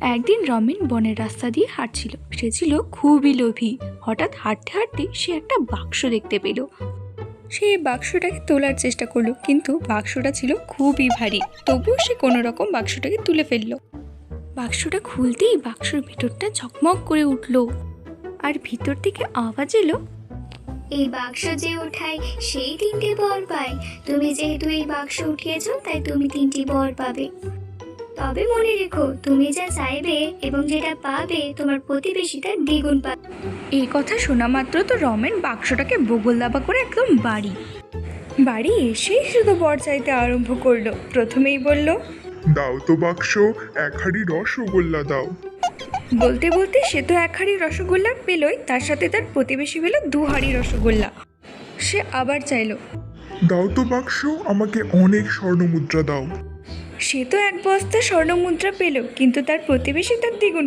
একদিন রমেন বনের রাস্তা দিয়ে হাঁটছিল। সে ছিল খুবই লোভী। হঠাৎ হাঁটতে হাঁটতে সে একটা বাক্স দেখতে পেল। সে এই বাক্সটাকে তোলার চেষ্টা করলো, কিন্তু বাক্সটা ছিল খুবই ভারী। তবুও সে কোনো রকম বাক্সটাকে তুলে ফেললো। বাক্সটা খুলতেই বাক্সর ভিতরটা ঝকমক করে উঠলো, আর ভিতর থেকে আওয়াজ এলো, এই বাক্স যে ওঠায় সেই 3টে বর পায়। তুমি যেহেতু এই বাক্স উঠিয়েছো তাই তুমি 3টি বর পাবে। তবে মনে রেখো, তুমি যা চাইবে এবং যেটা পাবে তোমার প্রতিবেশী তার দ্বিগুণ পাবে। এই কথা শোনা মাত্র তো রমেন বাক্সটাকে বগল দাবা করে একদম বাড়ি এসেই শুধু বর চাইতে আরম্ভ করলো। প্রথমেই বলল, দাও তো বাক্স, 1 হাঁড়ি রসগোল্লা দাও। বলতে বলতে সে তো 1 হাঁড়ি রসগোল্লা পেলই, তার সাথে তার প্রতিবেশী পেল 2 হাঁড়ি রসগোল্লা। সে আবার চাইলো, দাও তো বাক্স, আমাকে অনেক স্বর্ণমুদ্রা দাও। সে তো 1 বস্তা স্বর্ণ মুদ্রা পেল, কিন্তু তার প্রতিবেশী তার দ্বিগুণ